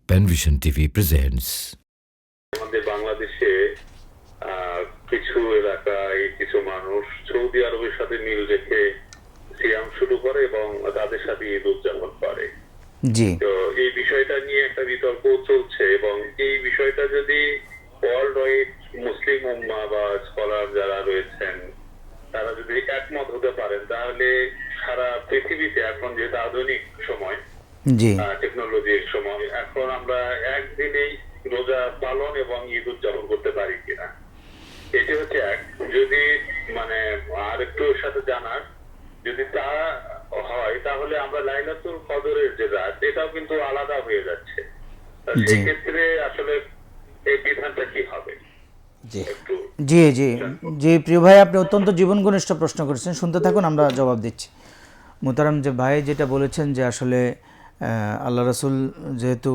Penvision TV presents. আমাদের বাংলাদেশে কিছু এলাকায় কিছু মানুষ সৌদি আরবের সাথে মিল রেখে সিয়াম শুরু করে এবং তাদের সাথে ঈদ উদযাপন করে। জি, তো এই বিষয়টা নিয়ে একটা বিতর্ক চলছে এবং এই বিষয়টা যদি ওয়ার্ল্ড ওয়াইড মুসলিম উম্মাহ বা স্কলার যারা রয়েছেন তারা যদি একমত হতে পারেন তাহলে সারা পৃথিবীতে এখন যেটা আধুনিক সময়, জি, টেকনোলজির সময়, এখন আমরা একদিনেই রোজা পালন এবং ঈদ উদযাপন করতে পারি কিনা, এটি হচ্ছে এক। যদি মানে আর একটু সাথে জানার যদি তা হয় তাহলে আমরা লাইলাতুল কদরের যে রাত এটাও কিন্তু আলাদা হয়ে যাচ্ছে। সেক্ষেত্রে আসলে এই বিধানটা কি হবে? জি, একটু জি, জি, জি, প্রিয় ভাই, আপনি অত্যন্ত জীবন ঘনিষ্ঠ প্রশ্ন করেছেন। শুনতে থাকুন, আমরা জবাব দিচ্ছি। মোহতারাম যে ভাই যেটা বলেছেন যে আসলে আল্লাহ রাসূল যেহেতু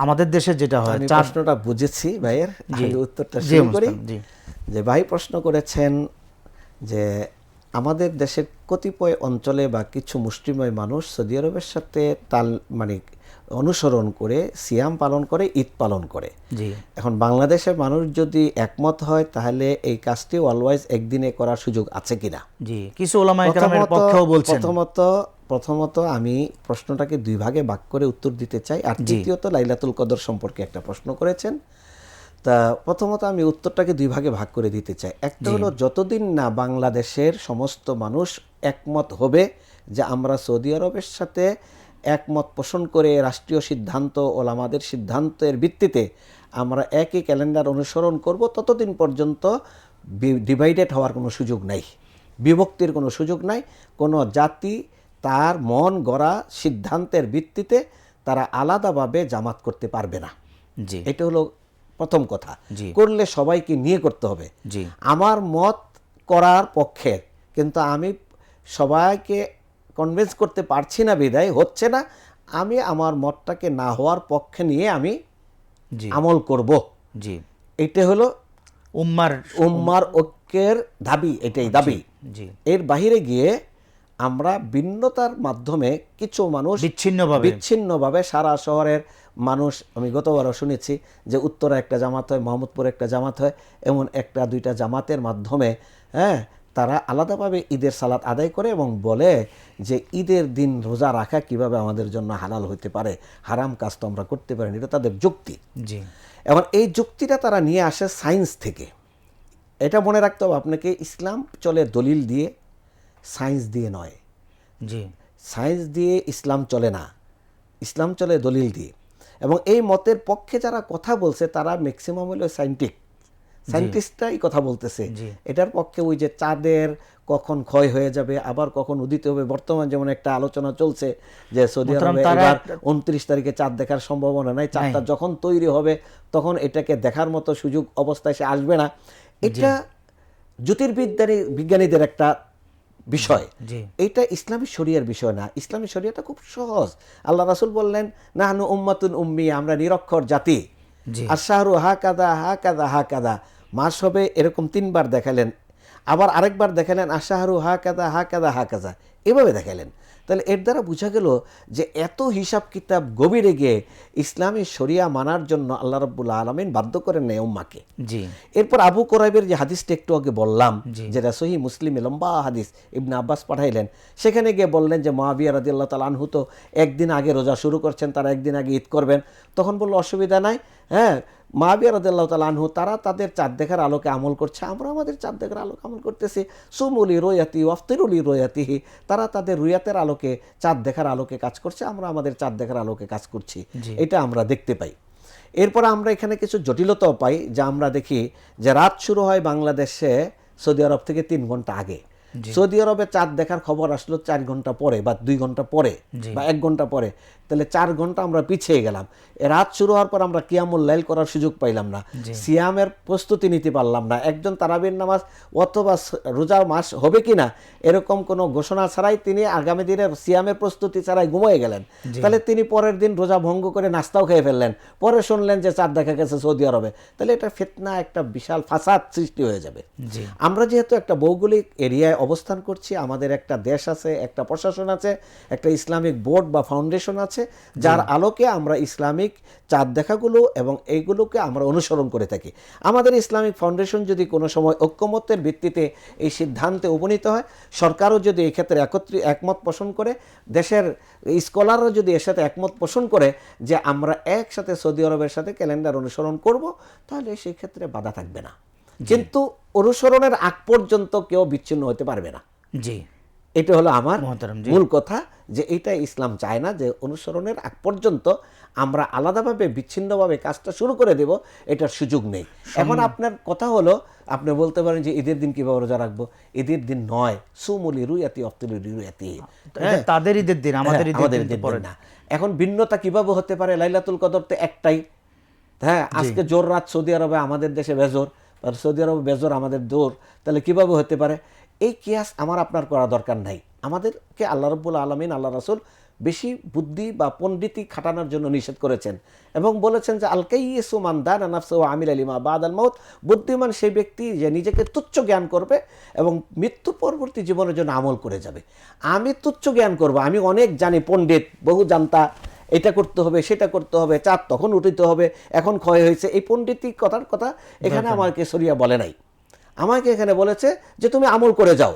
আমাদের দেশে যেটা হয়, আমি চার প্রশ্নটা বুঝেছি ভাইয়ের, জি, আমি উত্তরটা জি, শুরু করি। মুস্তান, জি, যে ভাই প্রশ্ন করেছেন যে আমাদের দেশের কতিপয় অঞ্চলে বা কিছু মুসলিময় মানুষ সৌদি আরবের সাথে মানে অনুসরণ করে সিয়াম পালন করে, ঈদ পালন করে। জি, এখন বাংলাদেশের মানুষ যদি একমত হয় তাহলে এই কাজটি অলওয়াইজ একদিনে করার সুযোগ আছে কিনা। জি, কিছু ওলামায়ে কেরামের পক্ষেও বলছেন। প্রথমত আমি প্রশ্নটাকে দুই ভাগে ভাগ করে উত্তর দিতে চাই, আর দ্বিতীয়ত লাইলাতুল কদর সম্পর্কে একটা প্রশ্ন করেছেন। তা প্রথমত আমি উত্তরটাকে দুই ভাগে ভাগ করে দিতে চাই। একটা হলো, যতদিন না বাংলাদেশের সমস্ত মানুষ একমত হবে যে আমরা সৌদি আরবের সাথে একমত পোষণ করে রাষ্ট্রীয় সিদ্ধান্ত, ওলামাদের সিদ্ধান্তের ভিত্তিতে আমরা একই ক্যালেন্ডার অনুসরণ করব, ততদিন পর্যন্ত ডিভাইডেড হওয়ার কোনো সুযোগ নাই, বিভক্তির কোনো সুযোগ নাই। কোনো জাতি তার মন গড়া সিদ্ধান্তের ভিত্তিতে তারা আলাদাভাবে জামাত করতে পারবে না। জি, এটা হলো প্রথম কথা। জি, করলে সবাইকে নিয়ে করতে হবে। জি, আমার মত করার পক্ষে, কিন্তু আমি সবাইকে কনভিন্স করতে পারছি না, বিদায় হচ্ছে না, আমি আমার মতটাকে না হওয়ার পক্ষে নিয়ে আমি জি, আমল করব। জি, এটা হলো উম্মার ঐক্যের দাবি, এটাই দাবি। জি, এর বাহিরে গিয়ে আমরা ভিন্নতার মাধ্যমে কিছু মানুষ বিচ্ছিন্নভাবে সারা শহরের মানুষ, আমি গতবারও শুনেছি যে উত্তরা একটা জামাত হয়, মোহাম্মদপুরে একটা জামাত হয়, এমন একটা দুইটা জামাতের মাধ্যমে তারা আলাদাভাবে ঈদের সালাত আদায় করে এবং বলে যে ঈদের দিন রোজা রাখা কিভাবে আমাদের জন্য হালাল হতে পারে, হারাম কাজ তো আমরা করতে পারি না, এটা তাদের যুক্তি। জি, এবং এই যুক্তিটা তারা নিয়ে আসে সায়েন্স থেকে। এটা মনে রাখতে হবে আপনাকে, ইসলাম চলে দলিল দিয়ে, সায়েন্স দিয়ে নয়। জি, সায়েন্স দিয়ে ইসলাম চলে না, ইসলাম চলে দলিল দিয়ে। এবং এই মতের পক্ষে যারা কথা বলছে তারা ম্যাক্সিমাম হলো সায়েন্টিস্টরাই কথা বলতেছে। এটার পক্ষে ওই যে চাঁদের কখন ক্ষয় হয়ে যাবে আবার কখন উদিত হবে, বর্তমান যেমন একটা আলোচনা চলছে যে সৌদি আরবে এবার 29 তারিখে চাঁদ দেখার সম্ভাবনা নাই, চাঁদটা যখন তৈরি হবে তখন এটাকে দেখার মতো সুযোগ অবস্থায় সে আসবে না। এটা জ্যোতির্বিজ্ঞানীদের একটা বিষয়, এটা ইসলামী শরিয়ার বিষয় না। ইসলামী শরিয়াটা খুব সহজ। আল্লাহ রাসূল বললেন, নাহনু উম্মাতুন উম্মি, আমরা নিরক্ষর জাতি। আশহারু হাকাদা হাকাদা হাকাদা, মাস হবে এরকম 3 বার দেখালেন, আবার আরেকবার দেখালেন আশহারু হাকাদা হাকাদা হাকাদা, এভাবে দেখালেন। তাহলে এর দ্বারা বোঝা গেল যে এত হিসাব কিতাব গভীরে গিয়ে ইসলামী শরিয়া মানার জন্য আল্লাহ রাব্বুল আলামিন বাধ্য করেন না উম্মাকে। এরপর আবু কুরাইবের যে হাদিসটা একটু আগে বললাম, যেটা সহিহ মুসলিমে লম্বা হাদিস, ইবনে আব্বাস পাঠাইলেন, সেখানে গিয়ে বললেন যে মুআবিয়া রাদিয়াল্লাহু তাআলা আনহু তো একদিন আগে রোজা শুরু করছেন, তারা একদিন আগে ঈদ করবেন। তখন বলল অসুবিধা নাই, মুআবিয়া রাদিয়াল্লাহু তাআলা আনহু তারা তাদের চাঁদ দেখার আলোকে আমল করছে, আমরা আমাদের চাঁদ দেখার আলোকে আমল করতেছি। সুমুলি রুয়াতি ওয়াফতিরুলি রুয়াতিহি, তারা তাদের রুয়াতের আলোকে, চাঁদ দেখার আলোকে কাজ করছে, আমরা আমাদের চাঁদ দেখার আলোকে কাজ করছি। এটা আমরা দেখতে পাই। এরপর আমরা এখানে কিছু জটিলতাও পাই, যা আমরা দেখি যে রাত শুরু হয় বাংলাদেশে সৌদি আরব থেকে 3 ঘন্টা আগে। সৌদি আরবে চাঁদ দেখার খবর আসলো 4 ঘন্টা পরে বা 2 ঘন্টা পরে বা 1 ঘন্টা পরে, তাহলে 4 ঘন্টা আমরা পিছিয়ে গেলাম। রাত শুরু হওয়ার পর আমরা কিয়ামুল লাইল করার সুযোগ পাইলাম না, সিয়ামের প্রস্তুতি নিতে পারলাম না। একজন তারাবির নামাজ অথবা রোজার মাস হবে কিনা এরকম কোনো ঘোষণা ছাড়াই তিনি আগামী দিনের সিয়ামের প্রস্তুতি ছাড়াই ঘুমিয়ে গেলেন। তাহলে তিনি পরের দিন রোজা ভঙ্গ করে নাস্তাও খেয়ে ফেললেন, পরে শুনলেন যে চাঁদ দেখা গেছে সৌদি আরবে। তাহলে এটা ফিতনা, একটা বিশাল ফাসাদ সৃষ্টি হয়ে যাবে। আমরা যেহেতু একটা ভৌগোলিক এরিয়ায় অবস্থান করছি, আমাদের একটা দেশ আছে, একটা প্রশাসন আছে, একটা ইসলামিক বোর্ড বা ফাউন্ডেশন আছে, যার আলোকে আমরা ইসলামিক চাঁদ দেখাগুলো এবং এইগুলোকে আমরা অনুসরণ করে থাকি। আমাদের ইসলামিক ফাউন্ডেশন যদি কোনো সময় ঐক্যমত্যের ভিত্তিতে এই সিদ্ধান্তে উপনীত হয়, সরকারও যদি এই ক্ষেত্রে একমত পোষণ করে, দেশের স্কলাররা যদি এর সাথে একমত পোষণ করে যে আমরা একসাথে সৌদি আরবের সাথে ক্যালেন্ডার অনুসরণ করব, তাহলে সেই ক্ষেত্রে বাধা থাকবে না। কিন্তু অনুসরণের আগ পর্যন্ত কেউ বিচ্ছিন্ন হতে পারবে না। জি, এটা হলো আমার মহতারাম, জি। মূল কথা, যে এটা ইসলাম চায় না যে অনুসরণের আগ পর্যন্ত আমরা আলাদাভাবে বিচ্ছিন্নভাবে কাজটা শুরু করে দেব, এটার সুযোগ নেই। এখন আপনার কথা হলো, আপনি বলতে পারেন যে ঈদের দিন কিভাবে রোজা রাখবো। ঈদের দিন নয়, সুমুলি রুয়াতি অফতুলি রুয়াতি, এটা তাদের ঈদের দিন, আমাদের ঈদের দিন পরে না। এখন ভিন্নতা কিভাবে হতে পারে? লাইলাতুল কদর তো একটাই। হ্যাঁ, আজকে জোর রাত সৌদি আরবে, আমাদের দেশে বেজোর, আর সৌদি আরবে বেজোর, আমাদের জোর, তাহলে কিভাবে হতে পারে? এই কিয়াস আমার আপনার করা দরকার নাই। আমাদেরকে আল্লাহ রাব্বুল আলামিন, আল্লাহ রাসূল বেশি বুদ্ধি বা পণ্ডিতি খাটানোর জন্য নিষেধ করেছেন এবং বলেছেন যে আল কাইয়িসু মান দানা নাফসাহু ওয়া আমিলা লিমা বাদাল মাউত। বুদ্ধিমান সেই ব্যক্তি যে নিজেকে তুচ্ছ জ্ঞান করবে এবং মৃত্যু পরবর্তী জীবনের জন্য আমল করে যাবে। আমি তুচ্ছ জ্ঞান করব, আমি অনেক জানি, পণ্ডিত, বহু জানতা, এটা করতে হবে, সেটা করতে হবে, চাঁদ তখন উঠিতে হবে, এখন ক্ষয় হয়েছে, এই পণ্ডিতি কথার কথা এখানে আমাকে শরিয়া বলে নাই। আমাকে এখানে বলেছে যে তুমি আমল করে যাও,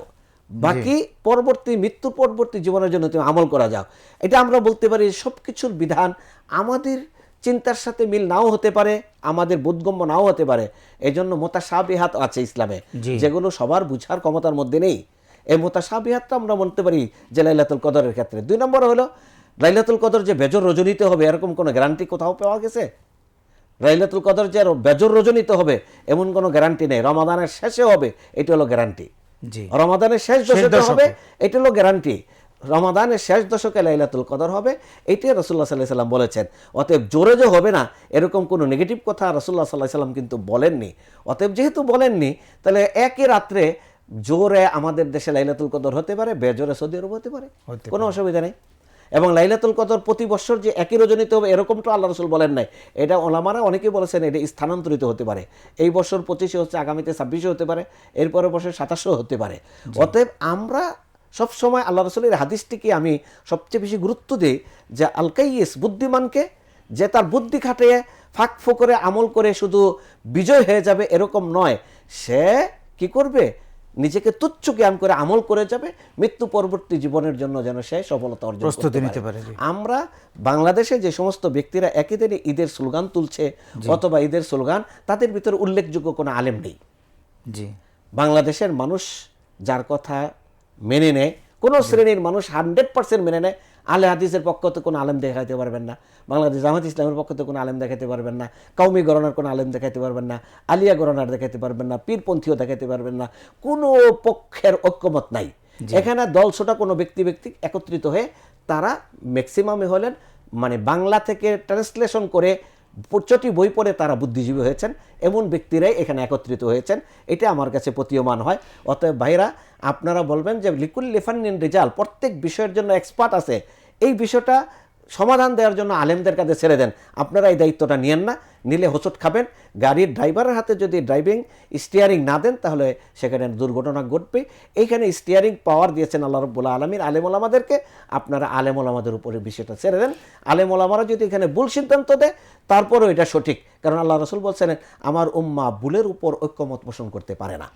বাকি পরবর্তী মৃত্যু পরবর্তী জীবনের জন্য তুমি আমল করা যাও। এটা আমরা বলতে পারি সব কিছুর বিধান আমাদের চিন্তার সাথে মিল নাও হতে পারে, আমাদের বোধগম্য নাও হতে পারে। এই জন্য মুতাশাবিহাত আছে ইসলামে, যেগুলো সবার বুঝার ক্ষমতার মধ্যে নেই। এই মুতাশাবিহাতটা আমরা বলতে পারি যে লাইলাতুল কদরের ক্ষেত্রে। 2 নম্বর হলো লাইলাতুল কদর যে বেজর রজনীতে হবে এরকম কোনো গ্যারান্টি কোথাও পাওয়া গেছে? লাইলাতুল কদর যে বেজর রজনীতে হবে এমন কোনো গ্যারান্টি নেই। রমাদানের শেষে হবে, এটা হলো গ্যারান্টি। রমাদানের শেষ দশকে হবে, এটা হলো গ্যারান্টি। রমাদানের শেষ দশকে লাইলাতুল কদর হবে, এইটাই রাসূলুল্লাহ সাল্লাল্লাহু আলাইহি সাল্লাম বলেছেন। অতএব জোরে যে হবে না এরকম কোনো নেগেটিভ কথা রাসূলুল্লাহ সাল্লাল্লাহু আলাইহি সাল্লাম কিন্তু বলেননি। অতএব যেহেতু বলেননি, তাহলে একই রাত্রে জোরে আমাদের দেশে লাইলাতুল কদর হতে পারে, বেজোরে সৌদি আরব হতে পারে, কোনো অসুবিধা নেই। এবং লাইলাতুল কদর প্রতি বছর যে একই রজনীতে হবে এরকমটা আল্লাহ রাসূল বলেন নাই। এটা ওলামারা অনেকেই বলেছেন এটা স্থানান্তরিত হতে পারে। এই বছর 25 হচ্ছে, আগামীতে 26 হতে পারে, এরপরে বছর 27 হতে পারে। অতএব আমরা সবসময় আল্লাহ রাসূলের হাদিসটিকে আমি সবচেয়ে বেশি গুরুত্ব দিই, যে আল কাইয়িস, বুদ্ধিমানকে, যে তার বুদ্ধি খাটিয়ে ফাঁক ফোকরে আমল করে শুধু বিজয় হয়ে যাবে এরকম নয়, সে কি করবে? নিজেকে তুচ্ছ জ্ঞান করে আমল করে যাবে, মৃত্যু পরবর্তী জীবনের জন্য যেন সে সফলতা অর্জন করতে পারে। আমরা বাংলাদেশে যে সমস্ত ব্যক্তিরা একই দিনে ঈদের স্লোগান তুলছে অথবা ঈদের স্লোগান, তাদের ভিতরে উল্লেখযোগ্য কোনো আলেম নেই। বাংলাদেশের মানুষ যার কথা মেনে নেয়, কোন শ্রেণীর মানুষ 100% মেনে নেয়, আলে হাদিসের পক্ষ থেকে কোনো আলেম দেখাইতে পারবেন না, বাংলাদেশ জামাত ইসলামের পক্ষ থেকে কোনো আলেম দেখাইতে পারবেন না, কওমি গণনার কোনো আলেম দেখাইতে পারবেন না, আলিয়া গণনার দেখাইতে পারবেন না, পীরপন্থীও দেখাইতে পারবেন না, কোনো পক্ষের ঐক্যমত নাই। এখানে দল ছোটা কোনো ব্যক্তি একত্রিত হয়ে তারা ম্যাক্সিমামে হলেন মানে বাংলা থেকে ট্রান্সলেশন করে চটি বই পড়ে তারা বুদ্ধিজীবী হয়েছেন, এমন ব্যক্তিরাই এখানে একত্রিত হয়েছেন। এটা আমার কাছে প্রতীয়মান হয়। অতএব ভাইরা, আপনারা বলবেন যে লিকুল্লি ফান্নিন রিজাল, প্রত্যেক বিষয়ের জন্য এক্সপার্ট আছে, এই বিষয়টা সমাধান দেওয়ার জন্য আলেমদের কাছে ছেড়ে দেন। আপনারা এই দায়িত্বটা নিয়েন না, নিলে হোঁচট খাবেন। গাড়ির ড্রাইভারের হাতে যদি ড্রাইভিং স্টিয়ারিং না দেন, তাহলে সেখানে দুর্ঘটনা ঘটবে। এইখানে স্টিয়ারিং পাওয়ার দিয়েছেন আল্লাহ রাব্বুল আলামিন আলেম ওলামাদেরকে। আপনারা আলেম ওলামাদের উপরে বিষয়টা ছেড়ে দেন। আলেম ওলামারা যদি এখানে ভুল সিদ্ধান্ত দেয়, তারপরেও এটা সঠিক, কারণ আল্লাহ রাসূল বলছেন আমার উম্মাহ ভুলের উপর ঐক্যমত পোষণ করতে পারে না।